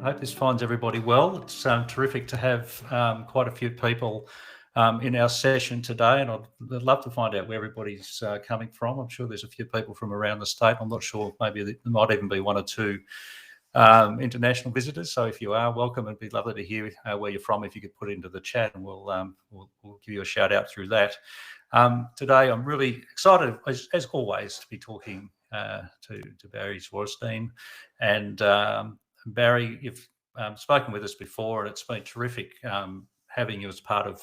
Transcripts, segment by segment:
hope this finds everybody well. It's terrific to have quite a few people in our session today, and I'd love to find out where everybody's coming from. I'm sure there's a few people from around the state. I'm not sure, maybe there might even be one or two international visitors. So if you are, welcome. It'd be lovely to hear where you're from. If you could put it into the chat, and we'll give you a shout out through that. Today, I'm really excited, as always, to be talking to Barry Zworestine. And Barry, you've spoken with us before, and it's been terrific having you as part of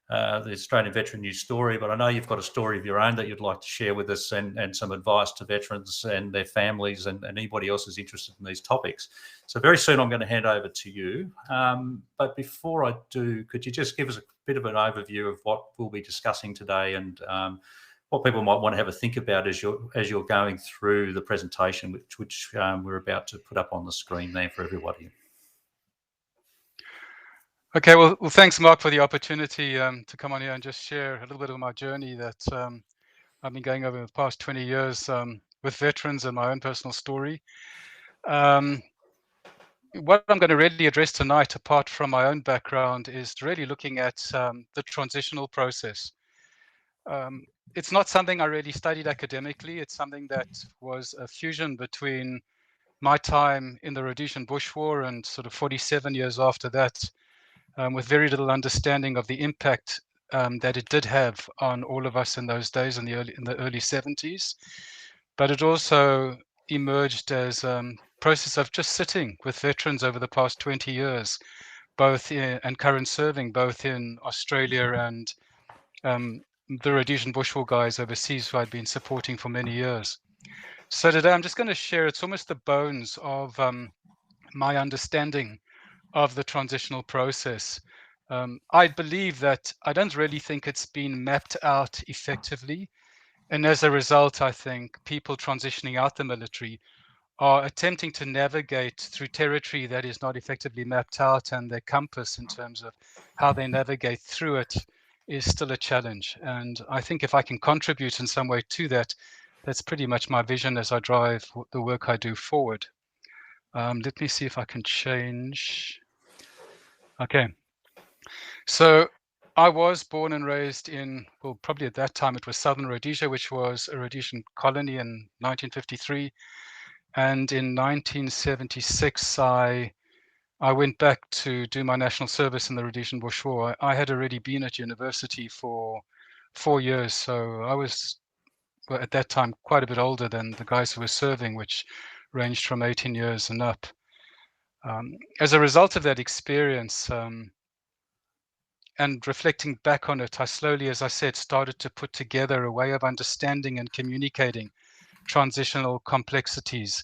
the Australian Veteran News Story. But I know you've got a story of your own that you'd like to share with us, and some advice to veterans and their families and anybody else who's interested in these topics. So very soon I'm going to hand over to you. But before I do, could you just give us a bit of an overview of what we'll be discussing today, and what people might want to have a think about as you're going through the presentation, which we're about to put up on the screen there for everybody. Okay, well, thanks, Mark, for the opportunity to come on here and just share a little bit of my journey that I've been going over the past 20 years with veterans and my own personal story. What I'm going to really address tonight, apart from my own background, is really looking at the transitional process. It's not something I really studied academically. It's something that was a fusion between my time in the Rhodesian Bush War and sort of 47 years after that, with very little understanding of the impact that it did have on all of us in those days in the early 70s. But it also emerged as a process of just sitting with veterans over the past 20 years, and current serving, both in Australia and the Rhodesian Bush War guys overseas who I'd been supporting for many years. So today I'm just going to share, it's almost the bones of my understanding of the transitional process. I believe that I don't really think it's been mapped out effectively. And as a result, I think people transitioning out the military are attempting to navigate through territory that is not effectively mapped out, and their compass in terms of how they navigate through it is still a challenge. And I think if I can contribute in some way to that, that's pretty much my vision as I drive the work I do forward. Let me see if I can change. Okay. So I was born and raised in, well, probably at that time it was Southern Rhodesia, which was a Rhodesian colony in 1953. And in 1976, I went back to do my national service in the Rhodesian Bush War. I had already been at university for 4 years, so I was, well, at that time quite a bit older than the guys who were serving, which ranged from 18 years and up. As a result of that experience, and reflecting back on it, I slowly, as I said, started to put together a way of understanding and communicating transitional complexities.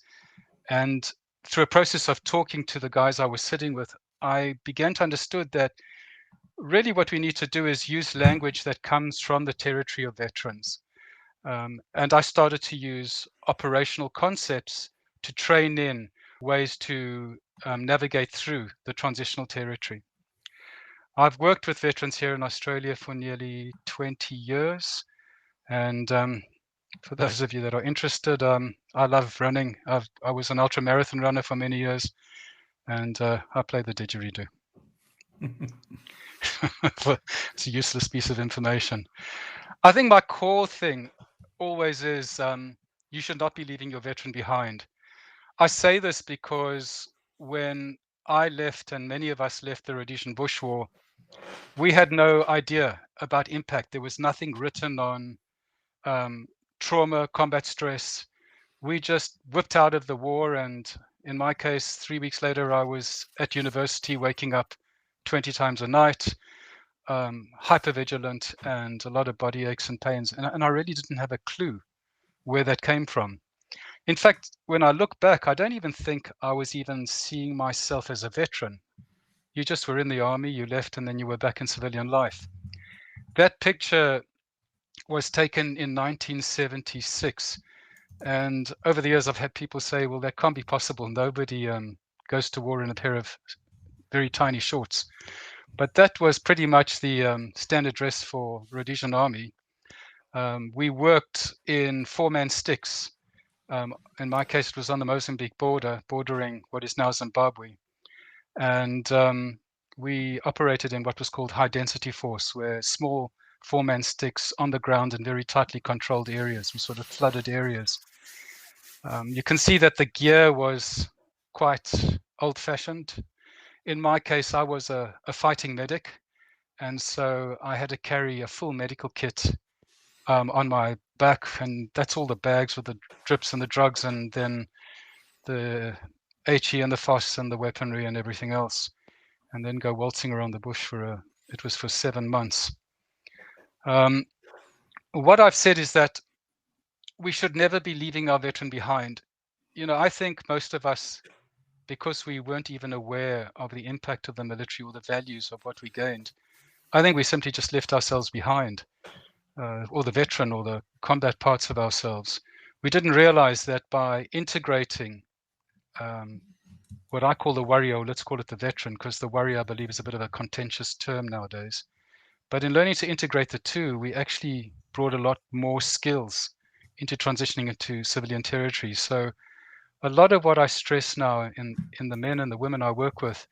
And through a process of talking to the guys I was sitting with, I began to understand that really what we need to do is use language that comes from the territory of veterans. And I started to use operational concepts to train in ways to navigate through the transitional territory. I've worked with veterans here in Australia for nearly 20 years. And for those of you that are interested, I love running. I was an ultra marathon runner for many years, and I play the didgeridoo. It's a useless piece of information. I think my core thing always is you should not be leaving your veteran behind. I say this because when I left, and many of us left the Rhodesian Bush War, we had no idea about impact. There was nothing written on trauma, combat stress. We just whipped out of the war, and in my case, 3 weeks later, I was at university waking up 20 times a night, hypervigilant, and a lot of body aches and pains. And I really didn't have a clue where that came from. In fact, when I look back, I don't even think I was even seeing myself as a veteran. You just were in the army, you left, and then you were back in civilian life. That picture was taken in 1976. And over the years, I've had people say, well, that can't be possible. Nobody goes to war in a pair of very tiny shorts. But that was pretty much the standard dress for Rhodesian Army. We worked in 4-man sticks. In my case, it was on the Mozambique border, bordering what is now Zimbabwe. And we operated in what was called high density force, where small four-man sticks on the ground in very tightly controlled areas, we sort of flooded areas. You can see that the gear was quite old-fashioned. In my case, I was a fighting medic, and so I had to carry a full medical kit on my back, and that's all the bags with the drips and the drugs, and then the HE and the FOSS and the weaponry and everything else, and then go waltzing around the bush it was for 7 months. What I've said is that we should never be leaving our veteran behind. You know, I think most of us, because we weren't even aware of the impact of the military or the values of what we gained, I think we simply just left ourselves behind, or the veteran or the combat parts of ourselves. We didn't realize that by integrating what I call the warrior, or let's call it the veteran, because the warrior, I believe, is a bit of a contentious term nowadays. But in learning to integrate the two, we actually brought a lot more skills into transitioning into civilian territory. So a lot of what I stress now in the men and the women I work with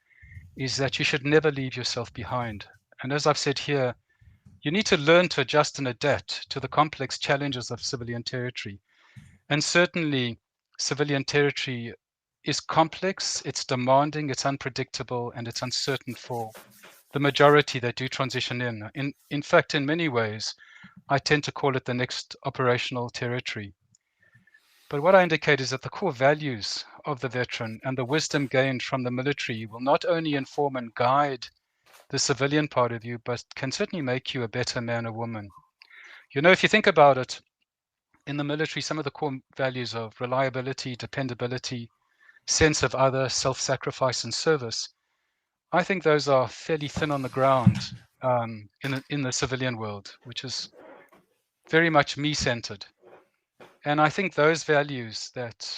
is that you should never leave yourself behind. And as I've said here, you need to learn to adjust and adapt to the complex challenges of civilian territory. And certainly civilian territory is complex, it's demanding, it's unpredictable, and it's uncertain for the majority that do transition in. In fact, in many ways, I tend to call it the next operational territory. But what I indicate is that the core values of the veteran and the wisdom gained from the military will not only inform and guide the civilian part of you, but can certainly make you a better man or woman. You know, if you think about it, in the military, some of the core values of reliability, dependability, sense of other, self-sacrifice, and service, I think those are fairly thin on the ground in the civilian world, which is very much me-centered. And I think those values that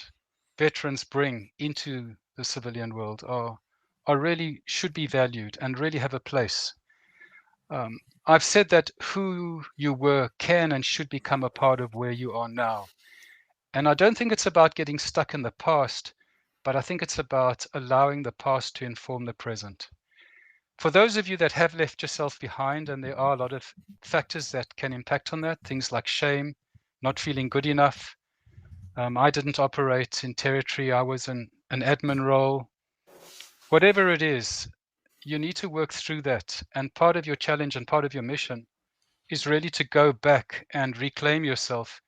veterans bring into the civilian world are really should be valued and really have a place. I've said that who you were can and should become a part of where you are now. And I don't think it's about getting stuck in the past, but I think it's about allowing the past to inform the present. For those of you that have left yourself behind, and there are a lot of factors that can impact on that, things like shame, not feeling good enough. I didn't operate in territory, I was in an admin role. Whatever it is, you need to work through that. And part of your challenge and part of your mission is really to go back and reclaim yourself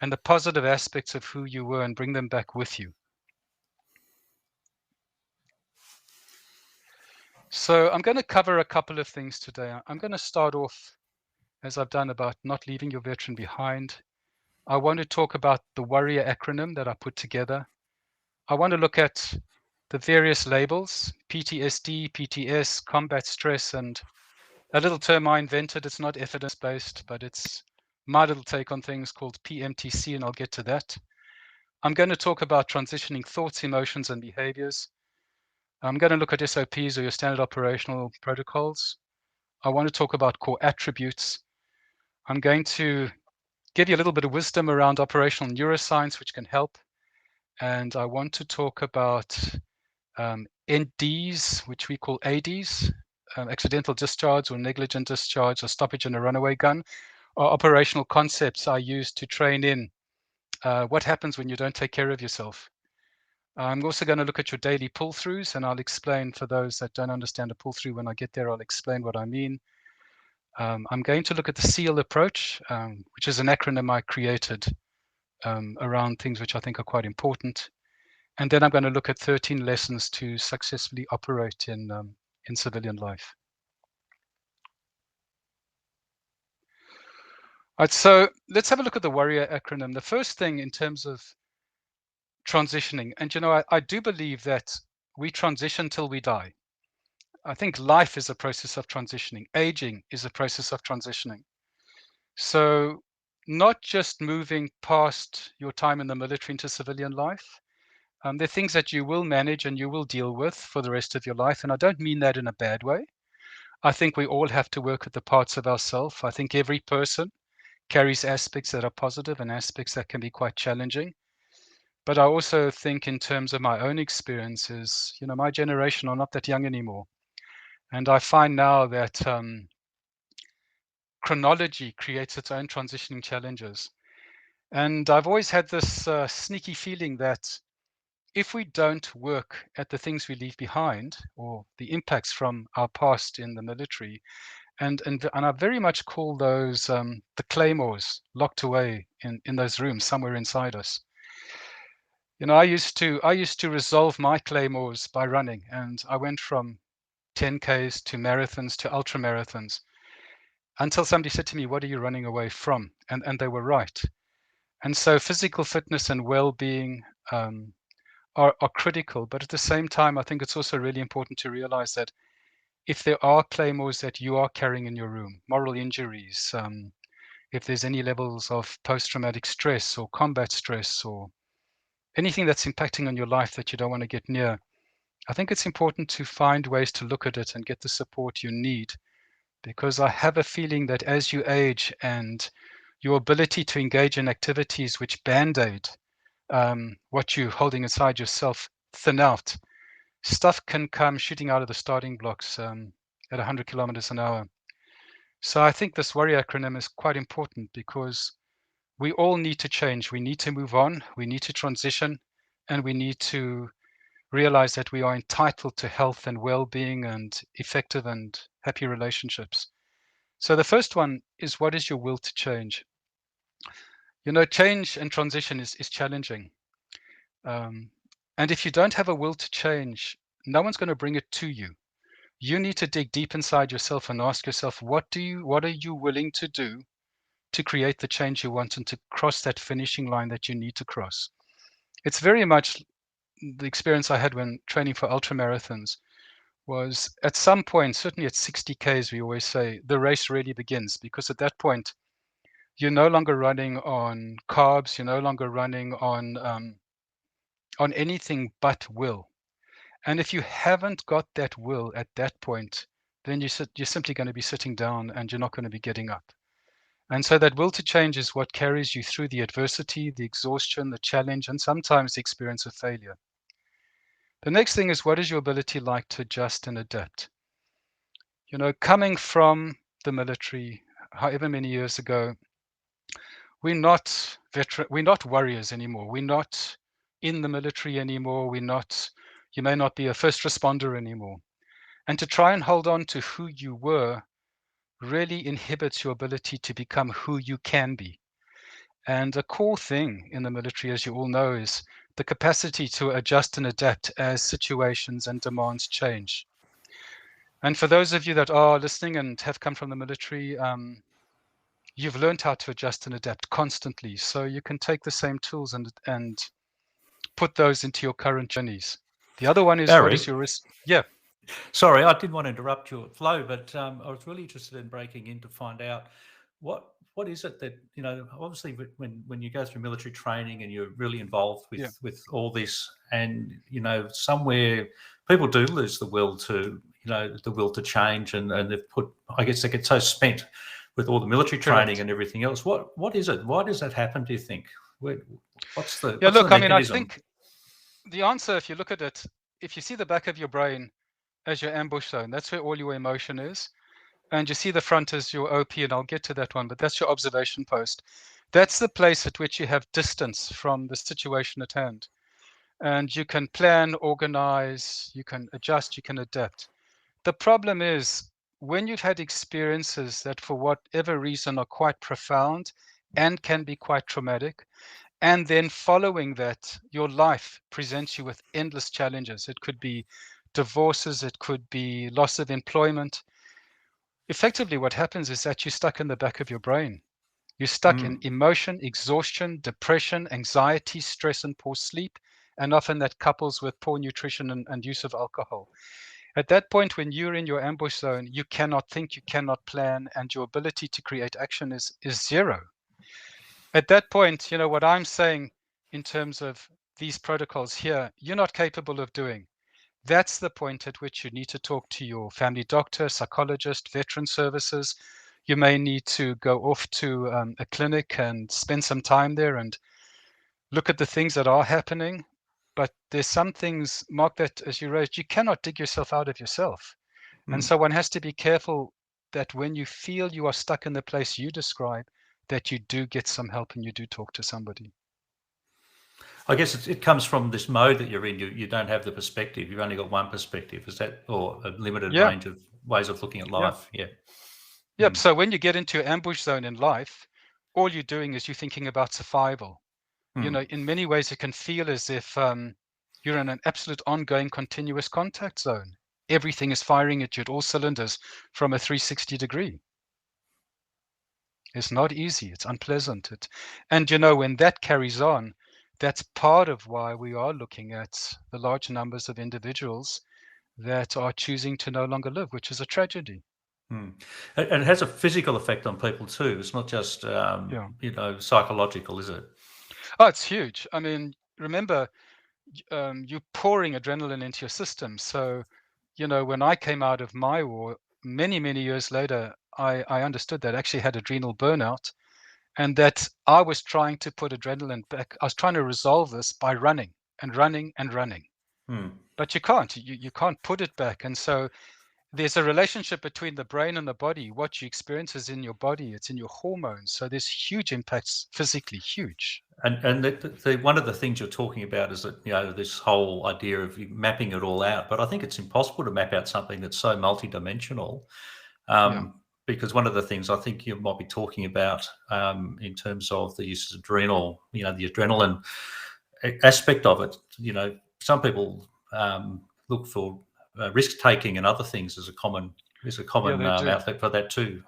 and the positive aspects of who you were and bring them back with you. So I'm going to cover a couple of things today. I'm going to start off, as I've done, about not leaving your veteran behind. I want to talk about the warrior acronym that I put together. I want to look at the various labels, PTSD, PTS, combat stress, and a little term I invented. It's not evidence-based, but it's my little take on things called PMTC, and I'll get to that. I'm going to talk about transitioning thoughts, emotions, and behaviors. I'm going to look at SOPs, or your standard operational protocols. I want to talk about core attributes. I'm going to give you a little bit of wisdom around operational neuroscience, which can help. And I want to talk about NDs, which we call ADs, accidental discharge or negligent discharge or stoppage in a runaway gun, are operational concepts I use to train in what happens when you don't take care of yourself. I'm also going to look at your daily pull-throughs, and I'll explain for those that don't understand a pull-through. When I get there, I'll explain what I mean. I'm going to look at the SEAL approach, which is an acronym I created around things which I think are quite important. And then I'm going to look at 13 lessons to successfully operate in civilian life. All right, so let's have a look at the warrior acronym. The first thing in terms of transitioning, and you know, I do believe that we transition till we die. I think life is a process of transitioning. Aging is a process of transitioning. So not just moving past your time in the military into civilian life. There are things that you will manage and you will deal with for the rest of your life. And I don't mean that in a bad way. I think we all have to work at the parts of ourselves. I think every person carries aspects that are positive and aspects that can be quite challenging. But I also think in terms of my own experiences, my generation are not that young anymore. And I find now that chronology creates its own transitioning challenges. And I've always had this sneaky feeling that if we don't work at the things we leave behind or the impacts from our past in the military, and I very much call those the Claymores locked away in those rooms somewhere inside us. I used to resolve my Claymores by running, and I went from 10Ks to marathons to ultra marathons until somebody said to me, "What are you running away from?" And they were right. And so physical fitness and well-being are critical, but at the same time, I think it's also really important to realize that if there are claymores that you are carrying in your room, moral injuries, if there's any levels of post-traumatic stress or combat stress or anything that's impacting on your life that you don't want to get near, I think it's important to find ways to look at it and get the support you need, because I have a feeling that as you age and your ability to engage in activities which band-aid what you're holding inside yourself thin out, stuff can come shooting out of the starting blocks at 100 kilometers an hour. So I think this WORRY acronym is quite important because we all need to change. We need to move on. We need to transition, and we need to realize that we are entitled to health and well-being and effective and happy relationships. So the first one is, what is your will to change? Change and transition is challenging. And if you don't have a will to change, no one's going to bring it to you. You need to dig deep inside yourself and ask yourself, what are you willing to do to create the change you want and to cross that finishing line that you need to cross? It's very much the experience I had when training for ultramarathons. Was at some point, certainly at 60Ks, we always say the race really begins, because at that point, you're no longer running on carbs, you're no longer running on anything but will. And if you haven't got that will at that point, then you're simply going to be sitting down and you're not going to be getting up. And so that will to change is what carries you through the adversity, the exhaustion, the challenge, and sometimes the experience of failure. The next thing is, what is your ability like to adjust and adapt? Coming from the military, however many years ago, we're not warriors anymore. We're not in the military anymore. You may not be a first responder anymore. And to try and hold on to who you were really inhibits your ability to become who you can be. And a core thing in the military, as you all know, is the capacity to adjust and adapt as situations and demands change. And for those of you that are listening and have come from the military, you've learned how to adjust and adapt constantly. So you can take the same tools and put those into your current journeys. The other one is, Barry, what is your risk? Yeah. Sorry, I didn't want to interrupt your flow, but I was really interested in breaking in to find out what is it that, obviously when you go through military training and you're really involved with all this, and somewhere people do lose the will to change, and they've put, I guess they get so spent with all the military training and everything else. What is it? Why does that happen, do you think? What's the mechanism? I think the answer, if you look at it, if you see the back of your brain as your ambush zone, that's where all your emotion is. And you see the front as your OP, and I'll get to that one, but that's your observation post. That's the place at which you have distance from the situation at hand. And you can plan, organize, you can adjust, you can adapt. The problem is, when you've had experiences that for whatever reason are quite profound and can be quite traumatic, and then following that, your life presents you with endless challenges. It could be divorces, it could be loss of employment. Effectively, what happens is that you're stuck in the back of your brain. You're stuck in emotion, exhaustion, depression, anxiety, stress, and poor sleep. And often that couples with poor nutrition and use of alcohol. At that point, when you're in your ambush zone, you cannot think, you cannot plan, and your ability to create action is zero. At that point, what I'm saying in terms of these protocols here, you're not capable of doing. That's the point at which you need to talk to your family doctor, psychologist, veteran services. You may need to go off to a clinic and spend some time there and look at the things that are happening. But there's some things, Mark, that as you raised, you cannot dig yourself out of yourself. And so one has to be careful that when you feel you are stuck in the place you describe, that you do get some help and you do talk to somebody. I guess it comes from this mode that you're in. You don't have the perspective. You've only got one perspective. Is that, or a limited Yeah, range of ways of looking at yeah. life? Yeah. Yep. So when you get into your ambush zone in life, all you're doing is you're thinking about survival. You know, in many ways, it can feel as if you're in an absolute ongoing continuous contact zone. Everything is firing at you at all cylinders from a 360 degree. It's not easy. It's unpleasant. And you know, when that carries on, that's part of why we are looking at the large numbers of individuals that are choosing to no longer live, which is a tragedy. And it has a physical effect on people too. It's not just Yeah. psychological, is it? Oh, it's huge. I mean, remember, you're pouring adrenaline into your system. So, you know, when I came out of my war, many, many years later, I understood that I actually had adrenal burnout and that I was trying to put adrenaline back. I was trying to resolve this by running and running and running. But you can't. You can't put it back. And so there's a relationship between the brain and the body. What you experience is in your body, it's in your hormones. So there's huge impacts physically, huge. And one of the things you're talking about is that, this whole idea of mapping it all out. But I think it's impossible to map out something that's so multidimensional. Yeah. Because one of the things I think you might be talking about in terms of the use of adrenal, the adrenaline aspect of it, some people look for risk taking and other things as a common They do. outlet for that too,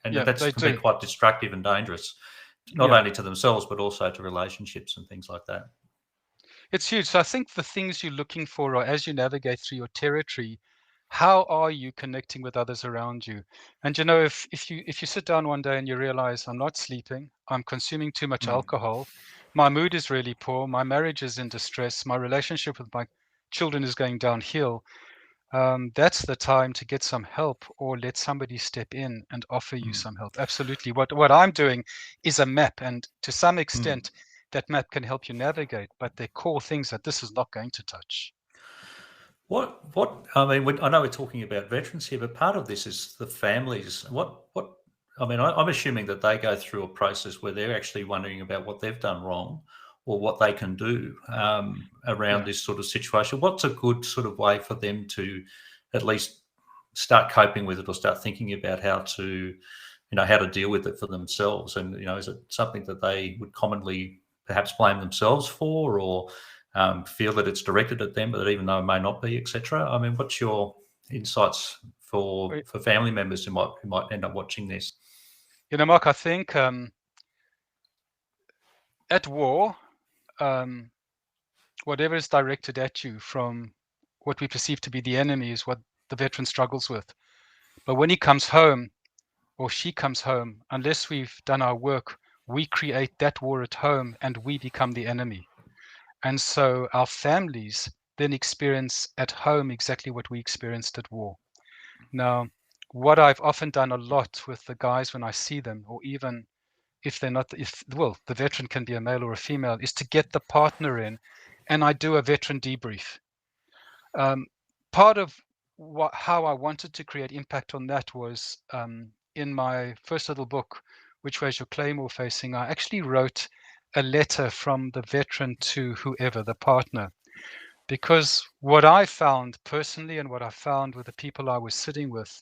and Yeah, that's they can be do. quite destructive and dangerous, not Yeah. only to themselves but also to relationships and things like that. It's huge. So I think the things you're looking for are as you navigate through your territory, how are you connecting with others around you? And you know, if you sit down one day and you realize I'm not sleeping, I'm consuming too much alcohol, my mood is really poor, my marriage is in distress, my relationship with my children is going downhill, that's the time to get some help or let somebody step in and offer you some help. Absolutely. What I'm doing is a map, and to some extent, that map can help you navigate, but they're core things that this is not going to touch. What I mean, I know we're talking about veterans here, but part of this is the families. I mean, I'm assuming that they go through a process where they're actually wondering about what they've done wrong or what they can do around Yeah. this sort of situation. What's a good sort of way for them to at least start coping with it or start thinking about how to, how to deal with it for themselves? And, is it something that they would commonly perhaps blame themselves for, or feel that it's directed at them, but even though it may not be, etc.? I mean, what's your insights for family members who might end up watching this? You know, Mark, I think at war, whatever is directed at you from what we perceive to be the enemy is what the veteran struggles with. But when he comes home or she comes home, unless we've done our work, we create that war at home and we become the enemy. And so our families then experience at home exactly what we experienced at war. Now, what I've often done a lot with the guys when I see them, or even if they're not, the veteran can be a male or a female, is to get the partner in, and I do a veteran debrief. Part of how I wanted to create impact on that was in my first little book, Which Way's Your Claymore Facing, I actually wrote a letter from the veteran to whoever, the partner. Because what I found personally and what I found with the people I was sitting with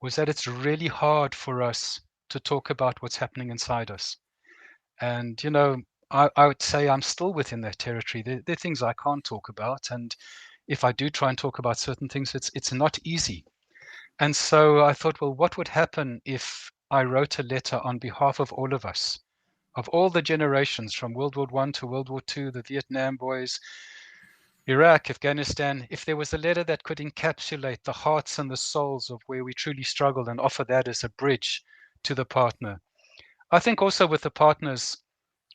was that it's really hard for us to talk about what's happening inside us. And, you know, I would say I'm still within that territory. There are things I can't talk about. And if I do try and talk about certain things, it's not easy. And so I thought, well, what would happen if I wrote a letter on behalf of all of us, of all the generations from World War I to World War II, the Vietnam boys, Iraq, Afghanistan, if there was a letter that could encapsulate the hearts and the souls of where we truly struggled and offer that as a bridge to the partner. I think also with the partners,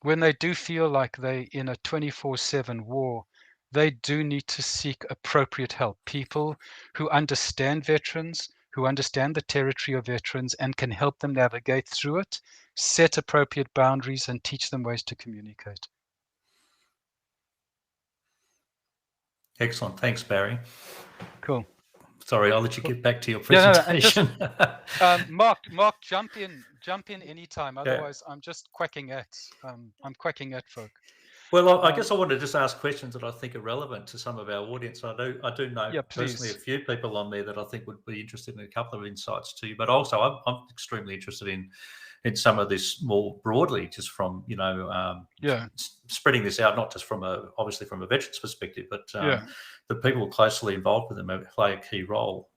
when they do feel like they're in a 24/7 war, they do need to seek appropriate help. People who understand veterans, who understand the territory of veterans and can help them navigate through it, set appropriate boundaries and teach them ways to communicate. Excellent. Thanks, Barry. Cool. Sorry, I'll let you get back to your Yeah, presentation. and just Mark, jump in anytime. Otherwise, I'm just quacking at. I'm quacking at folk. Well, I guess I want to just ask questions that I think are relevant to some of our audience. I do know personally a few people on there that I think would be interested in a couple of insights too. But also, I'm extremely interested in some of this more broadly, just from spreading this out, not just from obviously from a veterans perspective, but the people closely involved with them play a key role.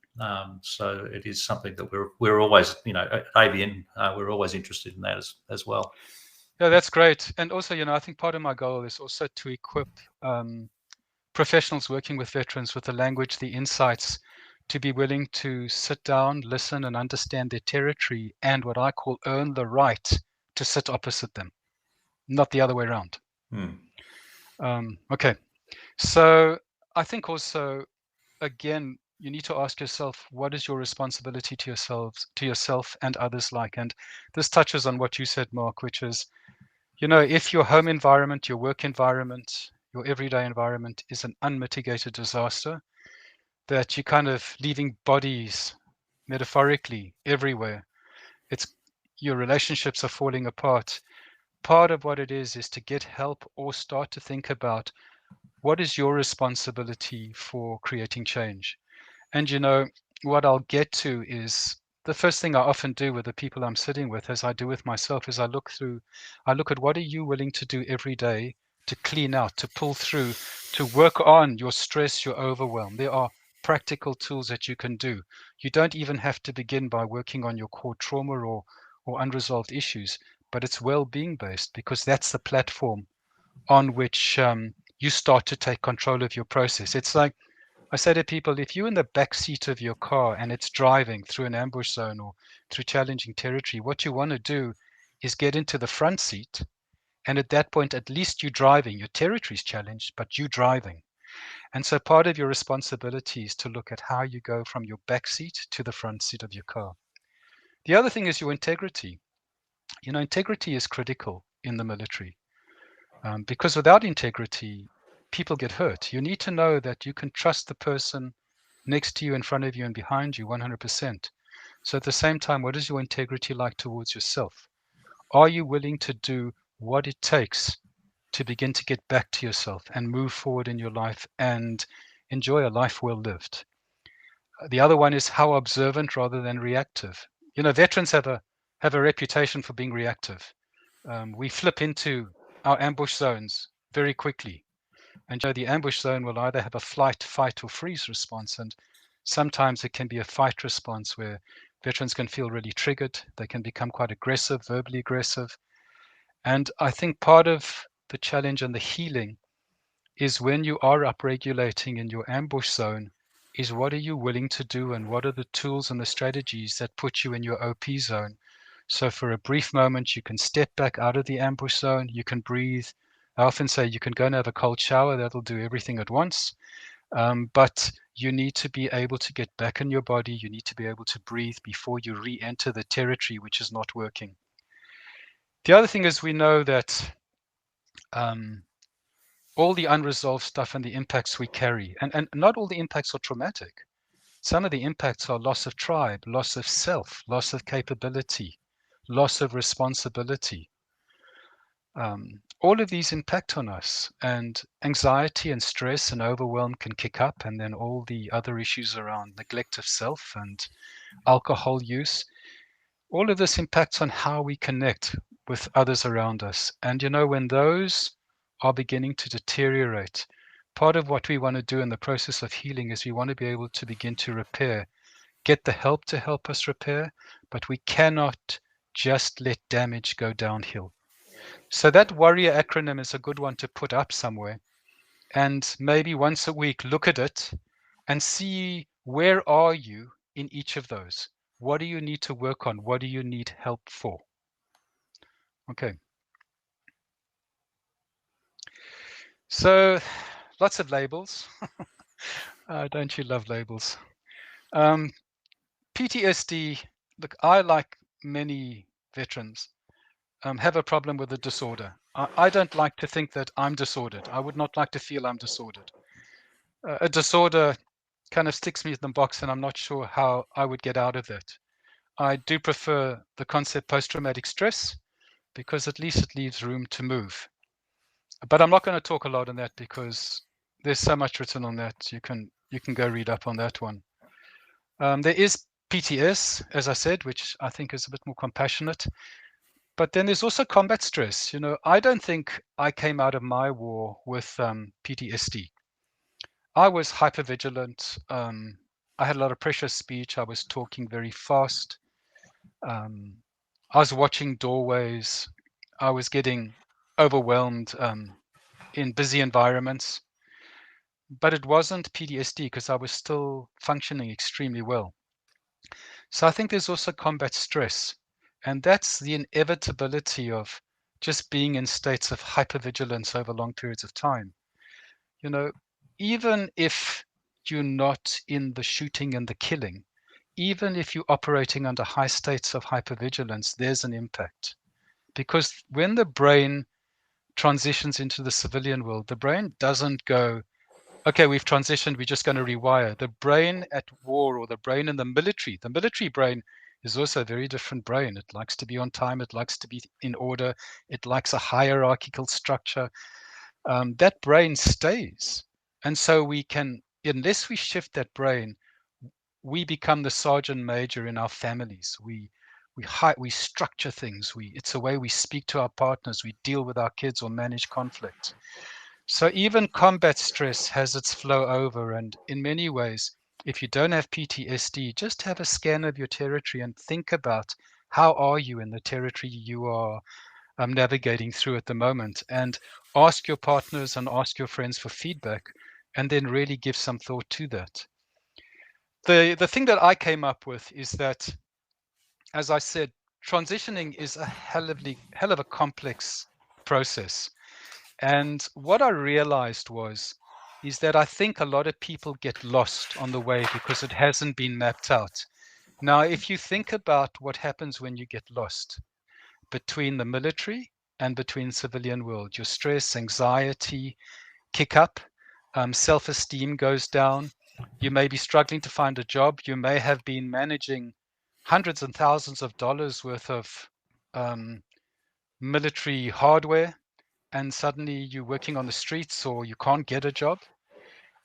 So it is something that we're always, at AVN, we're always interested in that as well. Yeah, that's great. And also, I think part of my goal is also to equip professionals working with veterans with the language, the insights, to be willing to sit down, listen, and understand their territory, and what I call earn the right to sit opposite them, not the other way around. Okay, so I think also, again, you need to ask yourself, what is your responsibility to yourself and others like? And this touches on what you said, Mark, which is, if your home environment, your work environment, your everyday environment is an unmitigated disaster, that you're kind of leaving bodies metaphorically everywhere. Your relationships are falling apart. Part of what it is to get help or start to think about what is your responsibility for creating change. And what I'll get to is the first thing I often do with the people I'm sitting with, as I do with myself, is I look at what are you willing to do every day to clean out, to pull through, to work on your stress, your overwhelm. There are practical tools that you can do. You don't even have to begin by working on your core trauma or unresolved issues, but it's well-being based, because that's the platform on which you start to take control of your process. It's like I say to people, if you're in the back seat of your car and it's driving through an ambush zone or through challenging territory, what you want to do is get into the front seat. And at that point, at least you're driving. Your territory's challenged, but you're driving. And so part of your responsibility is to look at how you go from your back seat to the front seat of your car. The other thing is your integrity. Integrity is critical in the military. Because without integrity, people get hurt. You need to know that you can trust the person next to you, in front of you, and behind you 100%. So at the same time, what is your integrity like towards yourself? Are you willing to do what it takes to begin to get back to yourself and move forward in your life and enjoy a life well lived? The other one is how observant rather than reactive. Veterans have a reputation for being reactive. We flip into our ambush zones very quickly. And the ambush zone will either have a flight, fight, or freeze response. And sometimes it can be a fight response where veterans can feel really triggered. They can become quite aggressive, verbally aggressive. And I think part of the challenge and the healing is when you are upregulating in your ambush zone, is what are you willing to do, and what are the tools and the strategies that put you in your OP zone? So for a brief moment, you can step back out of the ambush zone, you can breathe. I often say you can go and have a cold shower, that'll do everything at once. But you need to be able to get back in your body, you need to be able to breathe before you re-enter the territory which is not working. The other thing is we know that all the unresolved stuff and the impacts we carry, and not all the impacts are traumatic. Some of the impacts are loss of tribe, loss of self, loss of capability, loss of responsibility. All of these impact on us, and anxiety and stress and overwhelm can kick up, and then all the other issues around neglect of self and alcohol use. All of this impacts on how we connect with others around us. And when those are beginning to deteriorate, part of what we want to do in the process of healing is we want to be able to begin to repair, get the help to help us repair, but we cannot just let damage go downhill. So that warrior acronym is a good one to put up somewhere, and maybe once a week look at it and see where are you in each of those. What do you need to work on? What do you need help for? Okay. So lots of labels. Don't you love labels? PTSD, look, I, like many veterans, have a problem with a disorder. I don't like to think that I'm disordered. I would not like to feel I'm disordered. a disorder kind of sticks me in the box, and I'm not sure how I would get out of it. I do prefer the concept post-traumatic stress because at least it leaves room to move. But I'm not going to talk a lot on that because there's so much written on that. You can go read up on that one. There is PTS, as I said, which I think is a bit more compassionate. But then there's also combat stress. You know, I don't think I came out of my war with PTSD. I was hypervigilant. I had a lot of precious speech. I was talking very fast. I was watching doorways. I was getting overwhelmed in busy environments. But it wasn't PTSD because I was still functioning extremely well. So I think there's also combat stress. And that's the inevitability of just being in states of hypervigilance over long periods of time. You know, even if you're not in the shooting and the killing, even if you're operating under high states of hypervigilance, there's an impact. Because when the brain transitions into the civilian world, the brain doesn't go, okay, we've transitioned, we're just going to rewire. The brain at war, or the brain in the military brain is also a very different brain. It likes to be on time, it likes to be in order, it likes a hierarchical structure. That brain stays. And so we can, unless we shift that brain, we become the sergeant major in our families. We structure things. It's a way we speak to our partners. We deal with our kids or manage conflict. So even combat stress has its flow over. And in many ways, if you don't have PTSD, just have a scan of your territory and think about how are you in the territory you are navigating through at the moment, and ask your partners and ask your friends for feedback, and then really give some thought to that. The thing that I came up with is that, as I said, transitioning is a hell of a complex process. And what I realized is that I think a lot of people get lost on the way because it hasn't been mapped out. Now, if you think about what happens when you get lost between the military and between civilian world, your stress, anxiety kick up, self-esteem goes down. You may be struggling to find a job. You may have been managing hundreds and thousands of dollars worth of military hardware, and suddenly you're working on the streets or you can't get a job.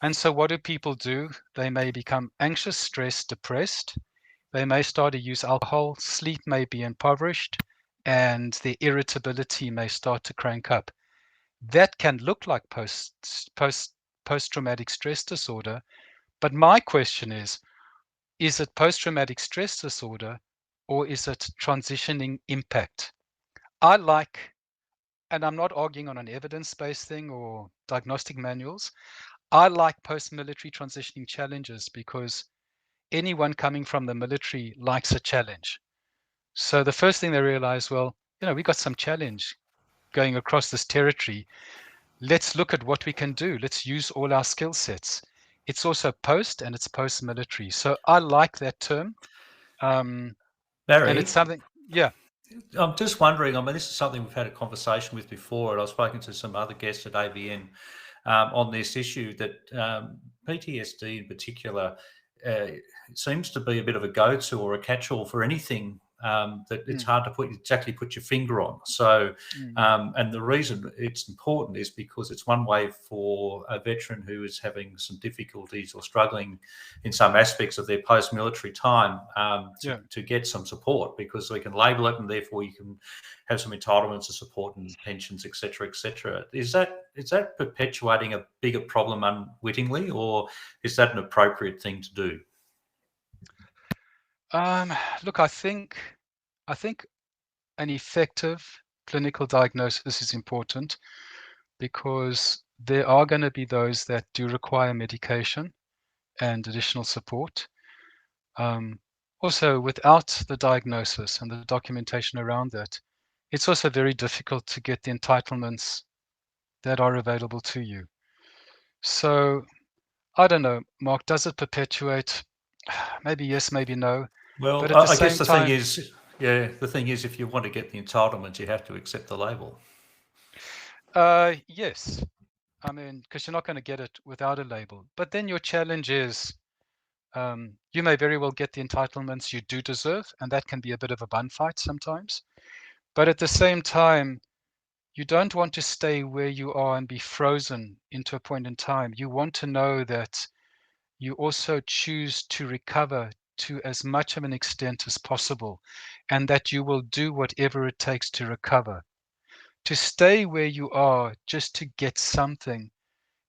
And so what do people do? They may become anxious, stressed, depressed. They may start to use alcohol. Sleep may be impoverished, and their irritability may start to crank up. That can look like post-traumatic stress disorder. But my question is it post-traumatic stress disorder, or is it transitioning impact? I like, and I'm not arguing on an evidence-based thing or diagnostic manuals, I like post-military transitioning challenges because anyone coming from the military likes a challenge. So the first thing they realize, well, we got some challenge going across this territory. Let's look at what we can do. Let's use all our skill sets. It's also post and it's post-military. So I like that term. Barry, and it's something, yeah. I'm just wondering, this is something we've had a conversation with before, and I've spoken to some other guests at ABN on this issue, that PTSD in particular seems to be a bit of a go-to or a catch-all for anything that it's hard to put your finger on. So, and the reason it's important is because it's one way for a veteran who is having some difficulties or struggling in some aspects of their post-military time to get some support, because we can label it and therefore you can have some entitlements to support and pensions, etc., etc. Is that perpetuating a bigger problem unwittingly, or is that an appropriate thing to do? Look, I think an effective clinical diagnosis is important, because there are going to be those that do require medication and additional support. Also, without the diagnosis and the documentation around that, it's also very difficult to get the entitlements that are available to you. So I don't know, Mark, does it perpetuate? Maybe yes, maybe no. Well, but at the I same guess the time, thing is, if you want to get the entitlement, you have to accept the label. Yes. I mean, because you're not going to get it without a label. But then your challenge is you may very well get the entitlements you do deserve, and that can be a bit of a bun fight sometimes. But at the same time, you don't want to stay where you are and be frozen into a point in time. You want to know that you also choose to recover to as much of an extent as possible, and that you will do whatever it takes to recover. To stay where you are just to get something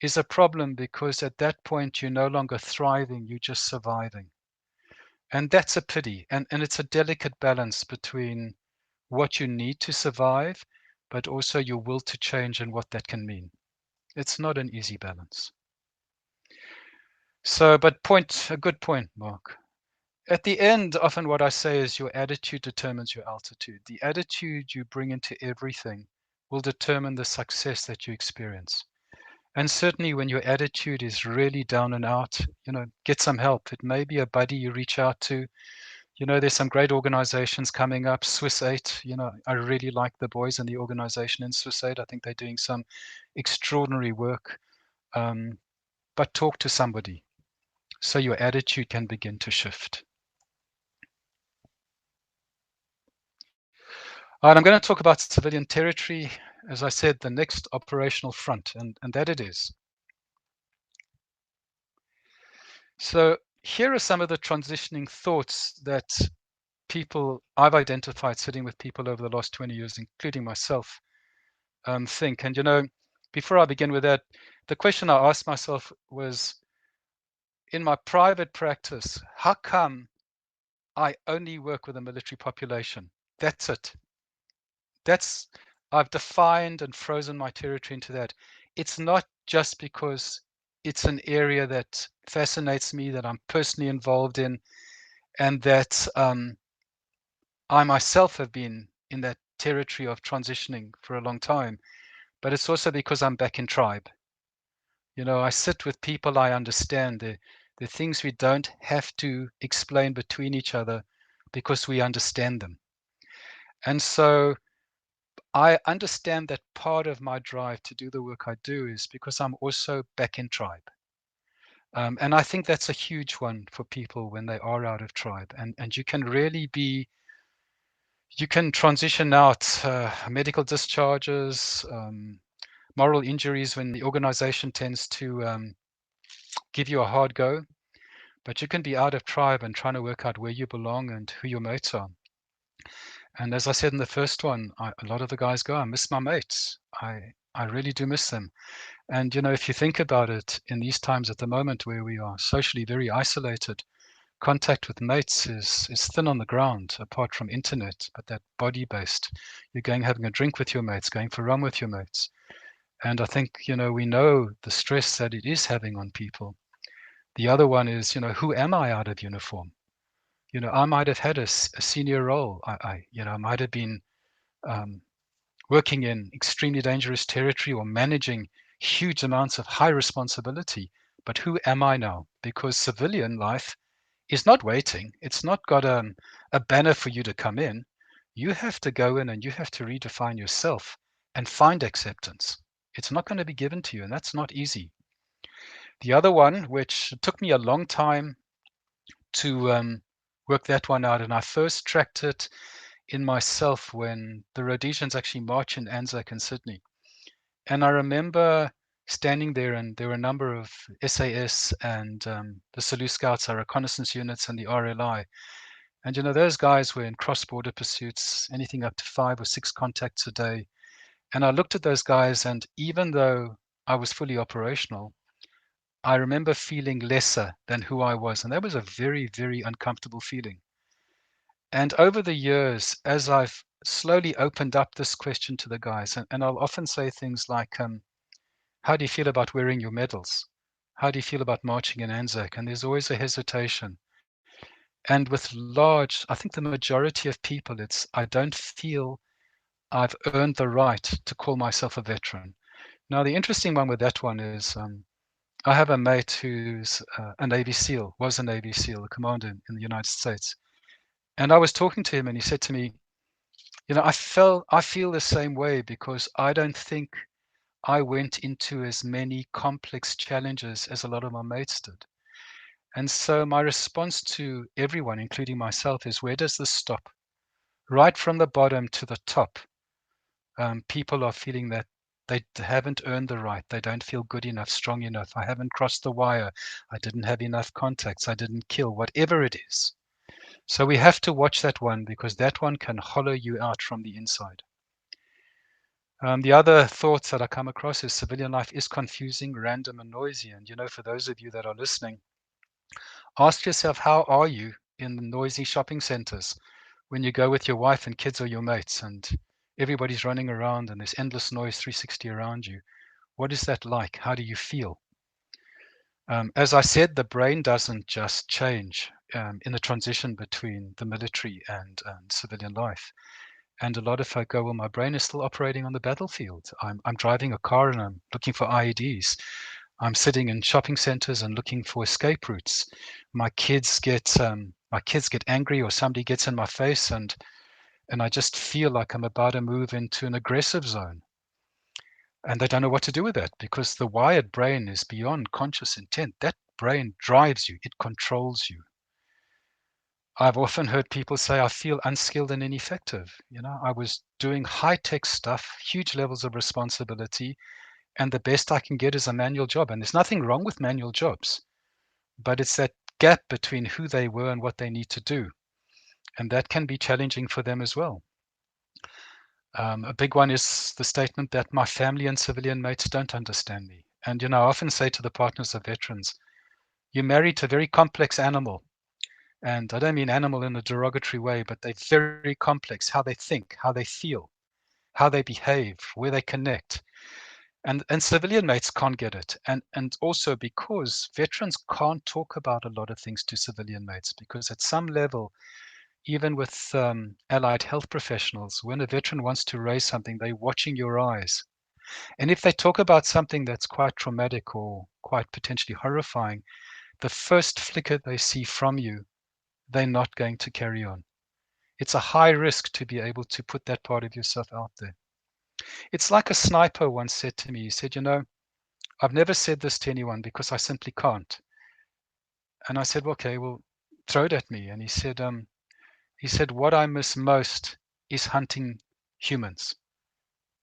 is a problem, because at that point you're no longer thriving, you're just surviving. And that's a pity. And it's a delicate balance between what you need to survive, but also your will to change and what that can mean. It's not an easy balance. So, but a good point, Mark. At the end, often what I say is your attitude determines your altitude. The attitude you bring into everything will determine the success that you experience. And certainly when your attitude is really down and out, get some help. It may be a buddy you reach out to. There's some great organizations coming up. Swiss 8, I really like the boys in the organization in Swiss 8. I think they're doing some extraordinary work. But talk to somebody so your attitude can begin to shift. All right, I'm going to talk about civilian territory, as I said, the next operational front, and that it is. So here are some of the transitioning thoughts that I've identified sitting with people over the last 20 years, including myself, think. And before I begin with that, the question I asked myself was, in my private practice, how come I only work with a military population? That's it. I've defined and frozen my territory into that. It's not just because it's an area that fascinates me, that I'm personally involved in, and that I myself have been in that territory of transitioning for a long time, but it's also because I'm back in tribe. I sit with people I understand. The things we don't have to explain between each other because we understand them. And so I understand that part of my drive to do the work I do is because I'm also back in tribe. And I think that's a huge one for people when they are out of tribe. And you can really you can transition out medical discharges, moral injuries when the organization tends to give you a hard go. But you can be out of tribe and trying to work out where you belong and who your mates are. And as I said in the first one, a lot of the guys go, I miss my mates. I really do miss them. And, if you think about it, in these times at the moment where we are socially very isolated, contact with mates is thin on the ground, apart from internet, but that body-based. You're going having a drink with your mates, going for a run with your mates. And I think, we know the stress that it is having on people. The other one is, who am I out of uniform? I might have had a senior role. I might have been working in extremely dangerous territory or managing huge amounts of high responsibility. But who am I now? Because civilian life is not waiting. It's not got a banner for you to come in. You have to go in and you have to redefine yourself and find acceptance. It's not going to be given to you, and that's not easy. The other one, which took me a long time to work that one out, and I first tracked it in myself when the Rhodesians actually marched in Anzac in Sydney. And I remember standing there, and there were a number of SAS and the Salute Scouts, our reconnaissance units, and the RLI. And those guys were in cross-border pursuits, anything up to 5 or 6 contacts a day. And I looked at those guys, and even though I was fully operational, I remember feeling lesser than who I was. And that was a very, very uncomfortable feeling. And over the years, as I've slowly opened up this question to the guys, and I'll often say things like, how do you feel about wearing your medals? How do you feel about marching in Anzac? And there's always a hesitation. And with I think the majority of people, it's, I don't feel I've earned the right to call myself a veteran. Now, the interesting one with that one is, I have a mate who's a Navy SEAL, was a Navy SEAL, a commander in the United States. And I was talking to him, and he said to me, I feel the same way, because I don't think I went into as many complex challenges as a lot of my mates did. And so my response to everyone, including myself, is where does this stop? Right from the bottom to the top, people are feeling that they haven't earned the right. They don't feel good enough, strong enough. I haven't crossed the wire. I didn't have enough contacts. I didn't kill, whatever it is. So we have to watch that one because that one can hollow you out from the inside. The other thoughts that I come across is civilian life is confusing, random, and noisy. And for those of you that are listening, ask yourself, how are you in the noisy shopping centers when you go with your wife and kids or your mates and everybody's running around and there's endless noise 360 around you? What is that like? How do you feel? As I said, the brain doesn't just change in the transition between the military and civilian life. And a lot of folk go, well, my brain is still operating on the battlefield. I'm driving a car and I'm looking for IEDs. I'm sitting in shopping centers and looking for escape routes. My kids get angry or somebody gets in my face and I just feel like I'm about to move into an aggressive zone. And they don't know what to do with that because the wired brain is beyond conscious intent. That brain drives you, it controls you. I've often heard people say, I feel unskilled and ineffective. I was doing high-tech stuff, huge levels of responsibility, and the best I can get is a manual job. And there's nothing wrong with manual jobs, but it's that gap between who they were and what they need to do. And that can be challenging for them as well. A big one is the statement that my family and civilian mates don't understand me. And, I often say to the partners of veterans, you're married to a very complex animal. And I don't mean animal in a derogatory way, but they're very complex, how they think, how they feel, how they behave, where they connect. And civilian mates can't get it. And also because veterans can't talk about a lot of things to civilian mates, because at some level, even with allied health professionals, when a veteran wants to raise something, they're watching your eyes. And if they talk about something that's quite traumatic or quite potentially horrifying, the first flicker they see from you, they're not going to carry on. It's a high risk to be able to put that part of yourself out there. It's like a sniper once said to me, he said, I've never said this to anyone because I simply can't. And I said, okay, well, throw it at me. And he said, what I miss most is hunting humans.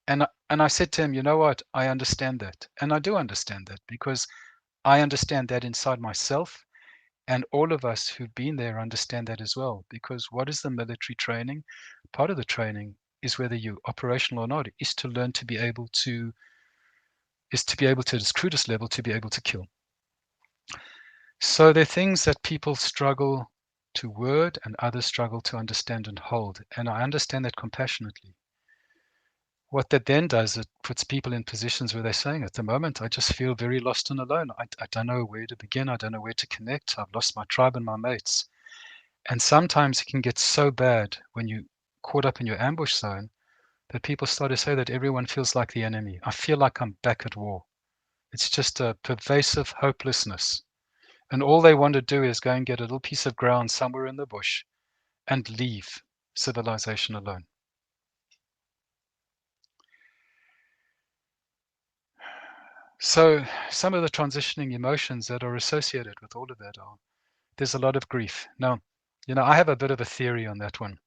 And I said to him, you know what? I understand that. And I do understand that because I understand that inside myself. And all of us who've been there understand that as well. Because what is the military training? Part of the training is whether you're operational or not, is to learn to be able to, at its crudest level, to be able to kill. So there are things that people struggle to word and others struggle to understand and hold. And I understand that compassionately. What that then does, it puts people in positions where they're saying, at the moment, I just feel very lost and alone. I don't know where to begin. I don't know where to connect. I've lost my tribe and my mates. And sometimes it can get so bad when you're caught up in your ambush zone that people start to say that everyone feels like the enemy. I feel like I'm back at war. It's just a pervasive hopelessness. And all they want to do is go and get a little piece of ground somewhere in the bush and leave civilization alone. So some of the transitioning emotions that are associated with all of that are, there's a lot of grief. Now, I have a bit of a theory on that one.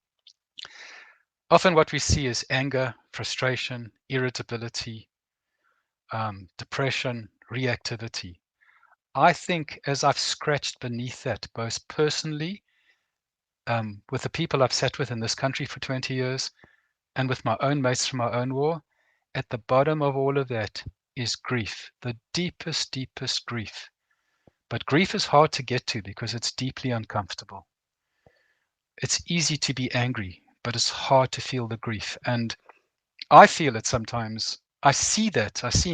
Often what we see is anger, frustration, irritability, depression, reactivity. I think as I've scratched beneath that, both personally, with the people I've sat with in this country for 20 years, and with my own mates from our own war, at the bottom of all of that is grief, the deepest, deepest grief. But grief is hard to get to because it's deeply uncomfortable. It's easy to be angry, but it's hard to feel the grief. And I feel it sometimes. I see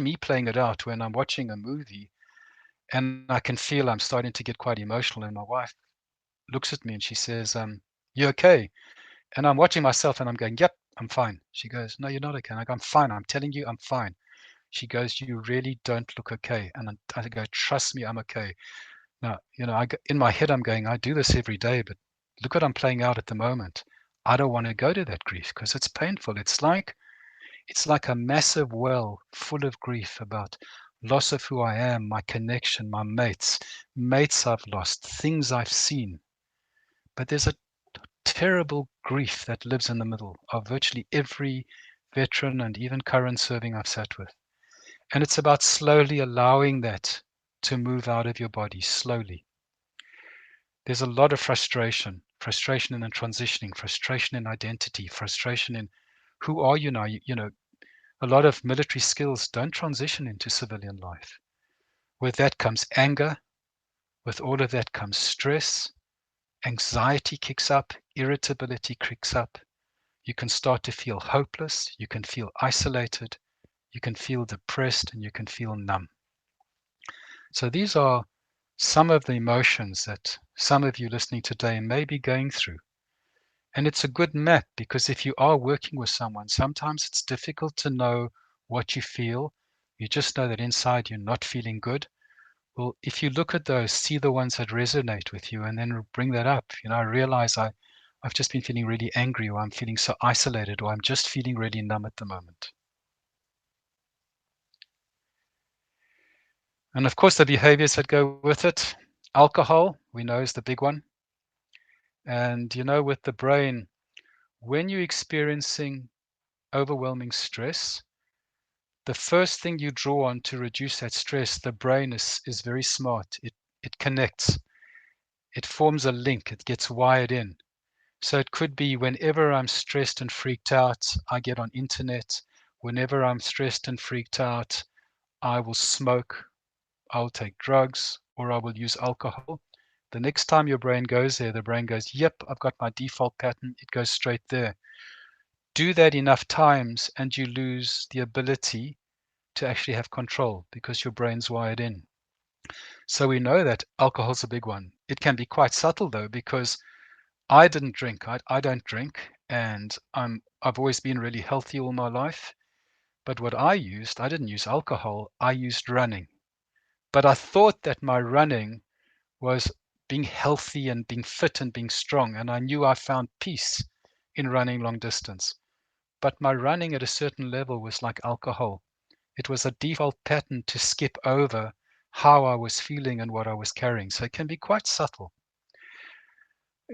me playing it out when I'm watching a movie and I can feel I'm starting to get quite emotional. And my wife looks at me and she says, you okay? And I'm watching myself and I'm going, yep, I'm fine. She goes, no, you're not okay. And I go, I'm fine. I'm telling you, I'm fine. She goes, you really don't look okay. And I go, trust me, I'm okay. Now, in my head, I'm going, I do this every day, but look what I'm playing out at the moment. I don't want to go to that grief because it's painful. It's like It's like a massive well full of grief about loss of who I am, my connection, my mates I've lost, things I've seen. But there's a terrible grief that lives in the middle of virtually every veteran and even current serving I've sat with. And it's about slowly allowing that to move out of your body, slowly. There's a lot of frustration in the transitioning, frustration in identity, frustration in who are you now? You know, a lot of military skills don't transition into civilian life. With that comes anger. With all of that comes stress. Anxiety kicks up, irritability kicks up. You can start to feel hopeless. You can feel isolated. You can feel depressed, and you can feel numb. So these are some of the emotions that some of you listening today may be going through. And it's a good map, because if you are working with someone, sometimes it's difficult to know what you feel. You just know that inside you're not feeling good. Well, if you look at those, see the ones that resonate with you, and then bring that up. You know, I realize I've just been feeling really angry, or I'm feeling so isolated, or I'm just feeling really numb at the moment. And of course, the behaviors that go with it. Alcohol, we know, is the big one. And you know, with the brain, when you're experiencing overwhelming stress, the first thing you draw on to reduce that stress, the brain is very smart. It connects. It forms a link. It gets wired in. So it could be whenever I'm stressed and freaked out, I get on internet. Whenever I'm stressed and freaked out, I will smoke, I'll take drugs, or I will use alcohol. The next time your brain goes there, the brain goes, yep, I've got my default pattern. It goes straight there. Do that enough times and you lose the ability to actually have control, because your brain's wired in. So we know that alcohol's a big one. It can be quite subtle though, because I didn't drink. I don't drink, and I've always been really healthy all my life. But what I didn't use alcohol, I used running. But I thought that my running was being healthy and being fit and being strong, and I knew I found peace in running long distance. But my running at a certain level was like alcohol. It was a default pattern to skip over how I was feeling and what I was carrying. So it can be quite subtle.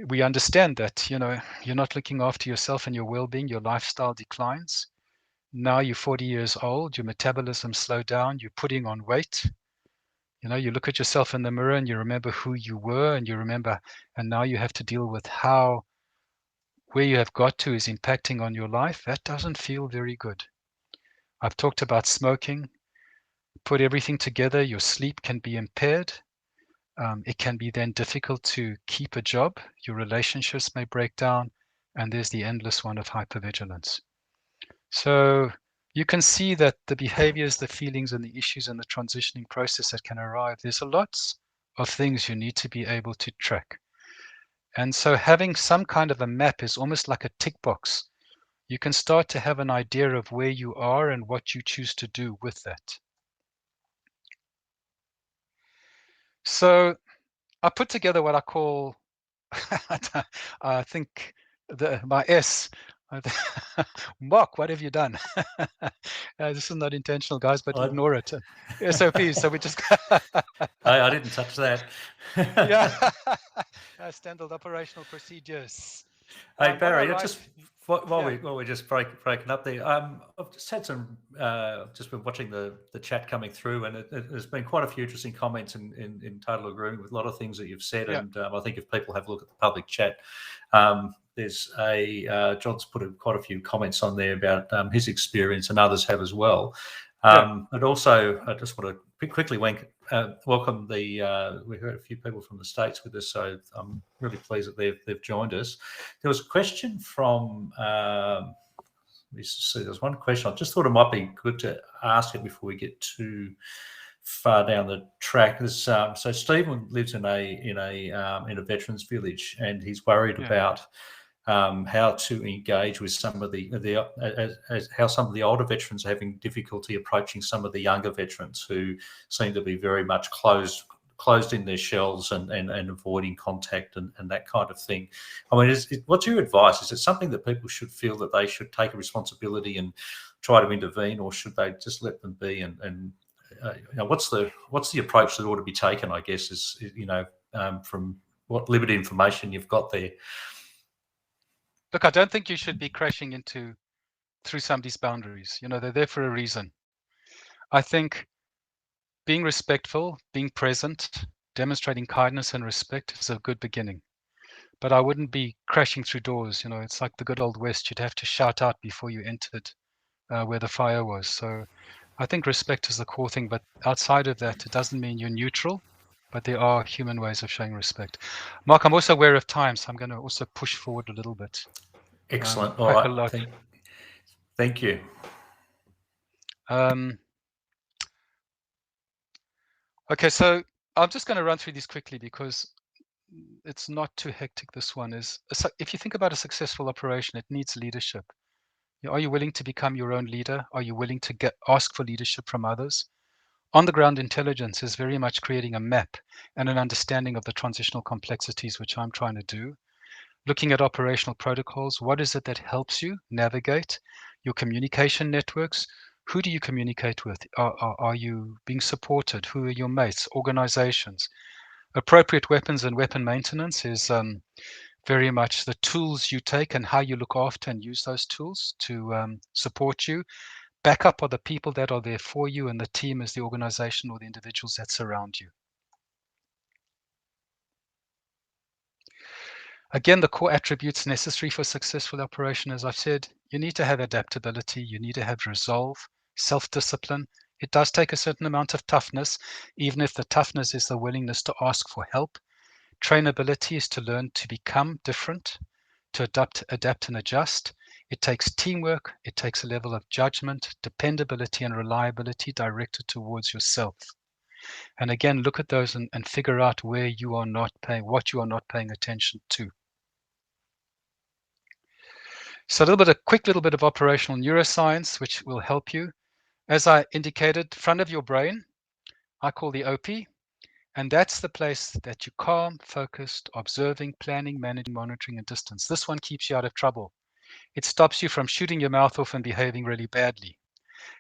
We understand that, you know, you're not looking after yourself and your well-being, your lifestyle declines. Now you're 40 years old, your metabolism slowed down, you're putting on weight. You know, you look at yourself in the mirror and you remember who you were, and you remember, and now you have to deal with how where you have got to is impacting on your life. That doesn't feel very good. I've talked about smoking. Put everything together, your sleep can be impaired. It can be then difficult to keep a job. Your relationships may break down, and there's the endless one of hypervigilance. So you can see that the behaviors, the feelings, and the issues in the transitioning process that can arrive, there's a lot of things you need to be able to track. And so having some kind of a map is almost like a tick box. You can start to have an idea of where you are and what you choose to do with that. So I put together what I call, I think my S. Mark, what have you done? This is not intentional, guys, but ignore it. SOPs. So we just. I didn't touch that. Yeah. Standard operational procedures. Hey Barry, while we're just breaking up there, I've just had some just been watching the chat coming through, and there's been quite a few interesting comments in total agreement with a lot of things that you've said. Yeah. And I think if people have a look at the public chat, there's John's put quite a few comments on there about his experience, and others have as well. And also, I just want to quickly welcome we heard a few people from the States with us, so I'm really pleased that they've joined us. There was a question from, let me see, there's one question. I just thought it might be good to ask it before we get too far down the track. So Stephen lives in a veterans village, and he's worried about how to engage with some of how some of the older veterans are having difficulty approaching some of the younger veterans who seem to be very much closed in their shells and avoiding contact and that kind of thing. I mean, what's your advice? Is it something that people should feel that they should take a responsibility and try to intervene, or should they just let them be? And what's the approach that ought to be taken? I guess is from what limited information you've got there. Look, I don't think you should be crashing through somebody's boundaries. They're there for a reason. I think being respectful, being present, demonstrating kindness and respect is a good beginning. But I wouldn't be crashing through doors. It's like the good old West. You'd have to shout out before you entered where the fire was. So I think respect is the core thing. But outside of that, it doesn't mean you're neutral. But there are human ways of showing respect. Mark, I'm also aware of time, so I'm going to also push forward a little bit. Excellent. All right. Thank you. Okay, so I'm just going to run through these quickly because it's not too hectic. This one is, if you think about a successful operation, it needs leadership. Are you willing to become your own leader? Are you willing to ask for leadership from others? On-the-ground intelligence is very much creating a map and an understanding of the transitional complexities, which I'm trying to do. Looking at operational protocols, what is it that helps you navigate your communication networks? Who do you communicate with? Are you being supported? Who are your mates, organizations? Appropriate weapons and weapon maintenance is very much the tools you take and how you look after and use those tools to support you. Backup are the people that are there for you, and the team is the organization or the individuals that surround you. Again, the core attributes necessary for successful operation, as I've said, you need to have adaptability, you need to have resolve, self-discipline. It does take a certain amount of toughness, even if the toughness is the willingness to ask for help. Trainability is to learn to become different, to adapt and adjust. It takes teamwork, it takes a level of judgment, dependability and reliability directed towards yourself. And again, look at those and figure out where you are not paying, what you are not paying attention to. So a quick little bit of operational neuroscience, which will help you. As I indicated, front of your brain, I call the OP, and that's the place that you're calm, focused, observing, planning, managing, monitoring, and distance. This one keeps you out of trouble. It stops you from shooting your mouth off and behaving really badly.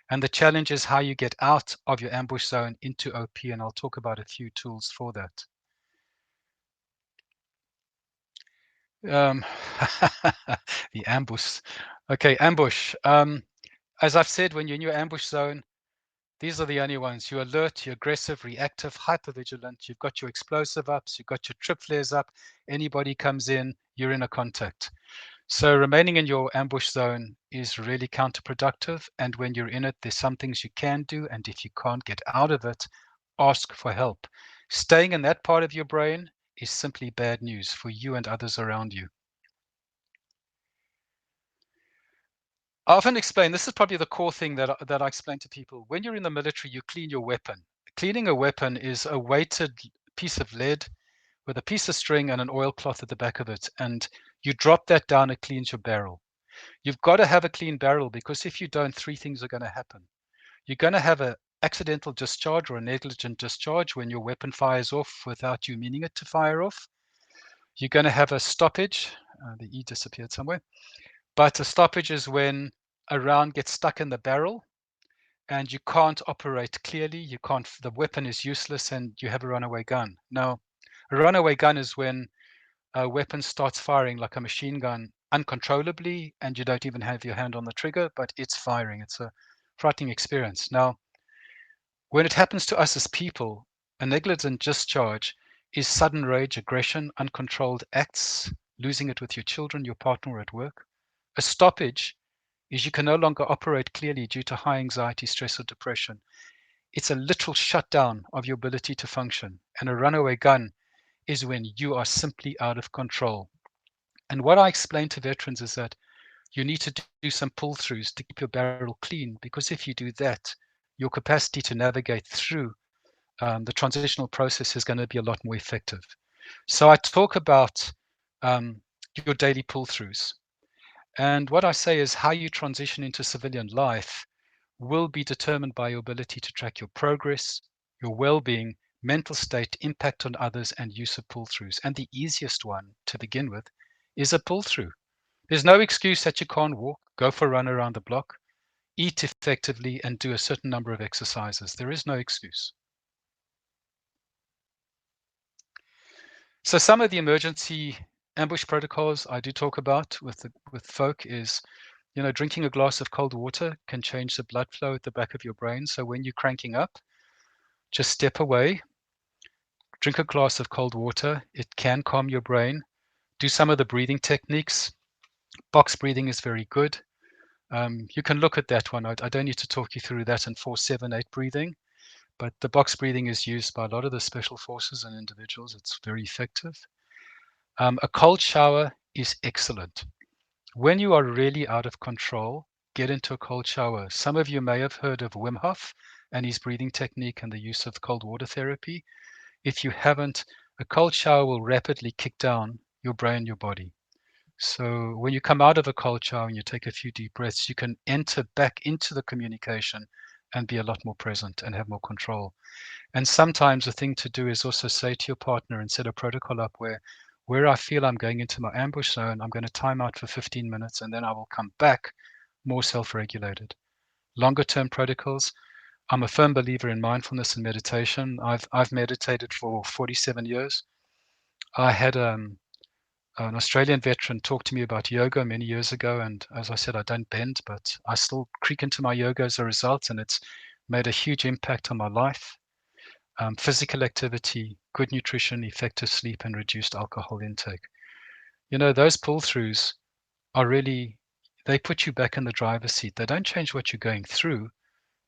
And the challenge is how you get out of your ambush zone into OP, and I'll talk about a few tools for that. The ambush. Okay, ambush. As I've said, when you're in your ambush zone, these are the only ones. You're alert, you're aggressive, reactive, hypervigilant. You've got your explosive ups, you've got your trip flares up. Anybody comes in, you're in a contact. So remaining in your ambush zone is really counterproductive. And when you're in it, there's some things you can do. And if you can't get out of it, ask for help. Staying in that part of your brain is simply bad news for you and others around you. I often explain, this is probably the core thing that I explain to people. When you're in the military, you clean your weapon. Cleaning a weapon is a weighted piece of lead with a piece of string and an oilcloth at the back of it. And you drop that down, it cleans your barrel. You've got to have a clean barrel because if you don't, three things are going to happen. You're going to have an accidental discharge or a negligent discharge when your weapon fires off without you meaning it to fire off. You're going to have a stoppage. The E disappeared somewhere. But a stoppage is when a round gets stuck in the barrel and you can't operate clearly. You can't. The weapon is useless and you have a runaway gun. Now, a runaway gun is when a weapon starts firing like a machine gun uncontrollably and you don't even have your hand on the trigger, but it's firing. It's a frightening experience. Now, when it happens to us as people, a negligent discharge is sudden rage, aggression, uncontrolled acts, losing it with your children, your partner, or at work. A stoppage is you can no longer operate clearly due to high anxiety, stress, or depression. It's a literal shutdown of your ability to function. And a runaway gun is when you are simply out of control. And what I explain to veterans is that you need to do some pull-throughs to keep your barrel clean, because if you do that, your capacity to navigate through the transitional process is going to be a lot more effective. So I talk about your daily pull-throughs. And what I say is how you transition into civilian life will be determined by your ability to track your progress, your well-being, mental state, impact on others, and use of pull-throughs. And the easiest one to begin with is a pull-through. There's no excuse that you can't walk, go for a run around the block. eat effectively, and do a certain number of exercises. There is no excuse. So some of the emergency ambush protocols I do talk about with folk is, drinking a glass of cold water can change the blood flow at the back of your brain. So when you're cranking up, just step away, drink a glass of cold water. It can calm your brain. Do some of the breathing techniques. Box breathing is very good. You can look at that one. I don't need to talk you through that in 4-7-8 breathing, but the box breathing is used by a lot of the special forces and individuals. It's very effective. A cold shower is excellent. When you are really out of control, get into a cold shower. Some of you may have heard of Wim Hof and his breathing technique and the use of cold water therapy. If you haven't, a cold shower will rapidly kick down your brain, your body. So when you come out of a cold shower and you take a few deep breaths, you can enter back into the communication and be a lot more present and have more control. And sometimes the thing to do is also say to your partner and set a protocol up where I feel I'm going into my ambush zone, I'm going to time out for 15 minutes and then I will come back more self-regulated. Longer term protocols. I'm a firm believer in mindfulness and meditation. I've meditated for 47 years. I had an Australian veteran talk to me about yoga many years ago, and as I said, I don't bend, but I still creak into my yoga as a result, and it's made a huge impact on my life. Physical activity, good nutrition, effective sleep, and reduced alcohol intake. Those pull-throughs are really, they put you back in the driver's seat. They don't change what you're going through,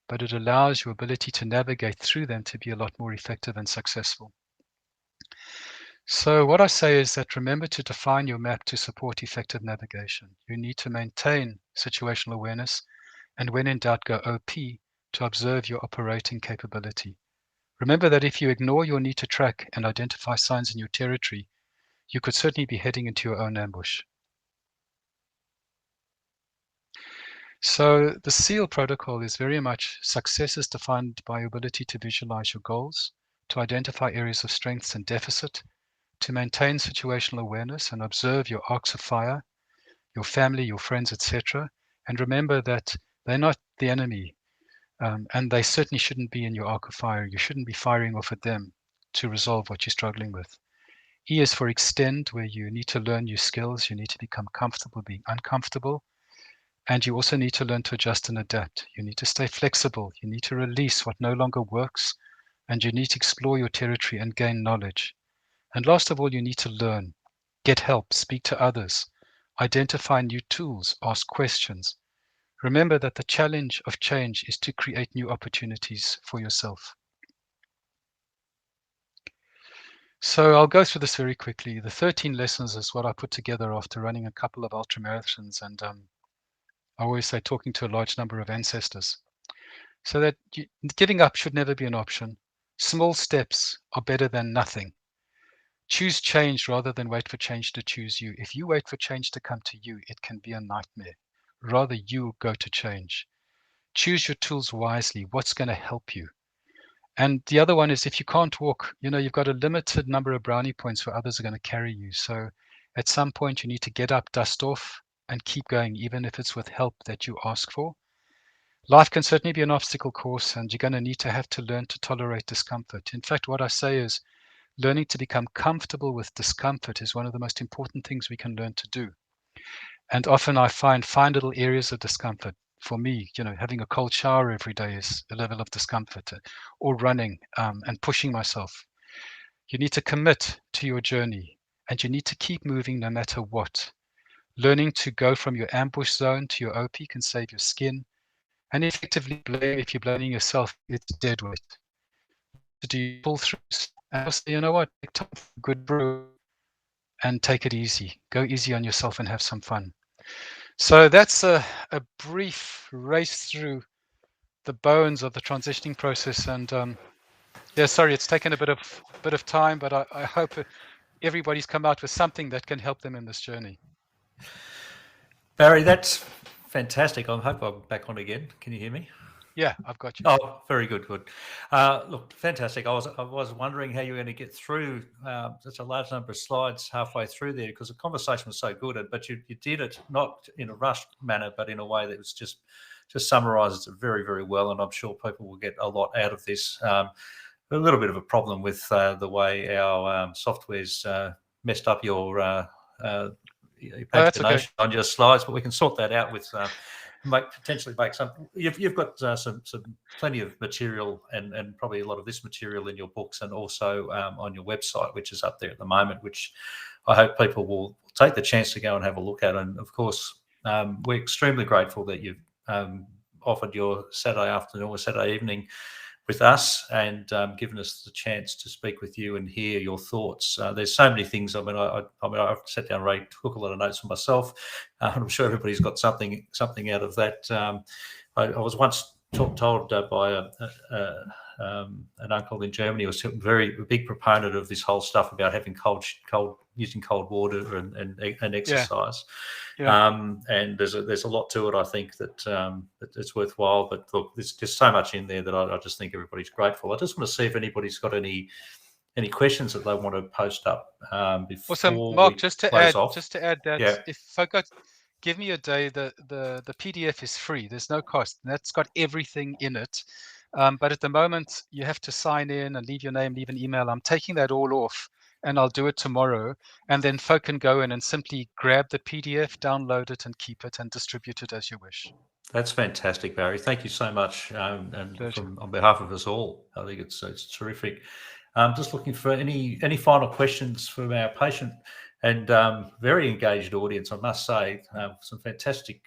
but it allows your ability to navigate through them to be a lot more effective and successful. So what I say is that remember to define your map to support effective navigation. You need to maintain situational awareness, and when in doubt, go OP to observe your operating capability. Remember that if you ignore your need to track and identify signs in your territory, you could certainly be heading into your own ambush. So the SEAL protocol is very much success is defined by your ability to visualize your goals, to identify areas of strengths and deficit, to maintain situational awareness and observe your arcs of fire, your family, your friends, etc. And remember that they're not the enemy, and they certainly shouldn't be in your arc of fire. You shouldn't be firing off at them to resolve what you're struggling with. E is for extend, where you need to learn new skills. You need to become comfortable being uncomfortable. And you also need to learn to adjust and adapt. You need to stay flexible. You need to release what no longer works. And you need to explore your territory and gain knowledge. And last of all, you need to learn, get help, speak to others, identify new tools, ask questions. Remember that the challenge of change is to create new opportunities for yourself. So I'll go through this very quickly. The 13 lessons is what I put together after running a couple of ultramarathons, and I always say talking to a large number of ancestors. So that giving up should never be an option. Small steps are better than nothing. Choose change rather than wait for change to choose you. If you wait for change to come to you, it can be a nightmare. Rather, you go to change. Choose your tools wisely. What's going to help you? And the other one is if you can't walk, you've got a limited number of brownie points where others are going to carry you. So at some point you need to get up, dust off, and keep going, even if it's with help that you ask for. Life can certainly be an obstacle course, and you're going to need to have to learn to tolerate discomfort. In fact, what I say is learning to become comfortable with discomfort is one of the most important things we can learn to do. And often I find little areas of discomfort. For me, having a cold shower every day is a level of discomfort, or running and pushing myself. You need to commit to your journey, and you need to keep moving no matter what. Learning to go from your ambush zone to your OP can save your skin. And effectively, if you're blaming yourself, it's dead weight. To do pull throughs. And also, you know what? Take time for a good brew and take it easy. Go easy on yourself and have some fun. So that's a brief race through the bones of the transitioning process. And yeah, sorry, it's taken a bit of time, but I hope everybody's come out with something that can help them in this journey. Barry, that's fantastic. I hope I'm back on again. Can you hear me? Yeah, I've got you. Oh, very good, good. Look, fantastic. I was wondering how you were going to get through such a large number of slides halfway through there, because the conversation was so good, but you did it not in a rushed manner, but in a way that was just just summarises it very, very well, and I'm sure people will get a lot out of this. A little bit of a problem with the way our software's messed up your pagination on your slides, but we can sort that out with potentially make some. You've got some plenty of material and probably a lot of this material in your books and also on your website, which is up there at the moment, which I hope people will take the chance to go and have a look at. And of course, we're extremely grateful that you've offered your Saturday afternoon or Saturday evening with us and given us the chance to speak with you and hear your thoughts. There's so many things. I mean, I've sat down, Ray, took a lot of notes for myself. I'm sure everybody's got something out of that. I was once told by an uncle in Germany who was a big proponent of this whole stuff about having using cold water and exercise. And there's a lot to it. I think that it's worthwhile. But look, there's just so much in there that I just think everybody's grateful. I just want to see if anybody's got any questions that they want to post up before. Awesome, Mark. Just to add that, if folks give me a day, the PDF is free. There's no cost. And that's got everything in it. But at the moment, you have to sign in and leave your name, leave an email. I'm taking that all off, and I'll do it tomorrow. And then folk can go in and simply grab the PDF, download it, and keep it and distribute it as you wish. That's fantastic, Barry. Thank you so much. And on behalf of us all, I think it's terrific. Just looking for any final questions from our patient and very engaged audience, I must say. Some fantastic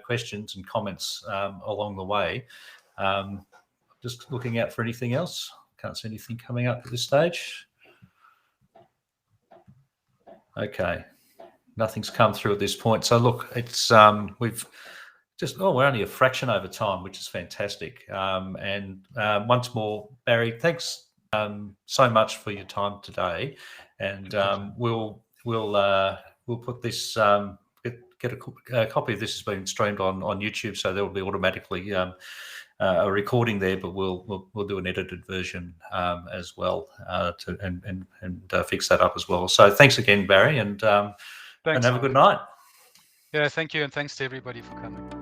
questions and comments along the way. Just looking out for anything else. Can't see anything coming up at this stage. Okay, nothing's come through at this point. So look, it's we're only a fraction over time, which is fantastic. And once more, Barry, thanks so much for your time today. And we'll put this. Get a copy of this has been streamed on YouTube, so there will be automatically a recording there, but we'll do an edited version as well to fix that up as well. So thanks again, Barry, and have a good night. Yeah, thank you, and thanks to everybody for coming.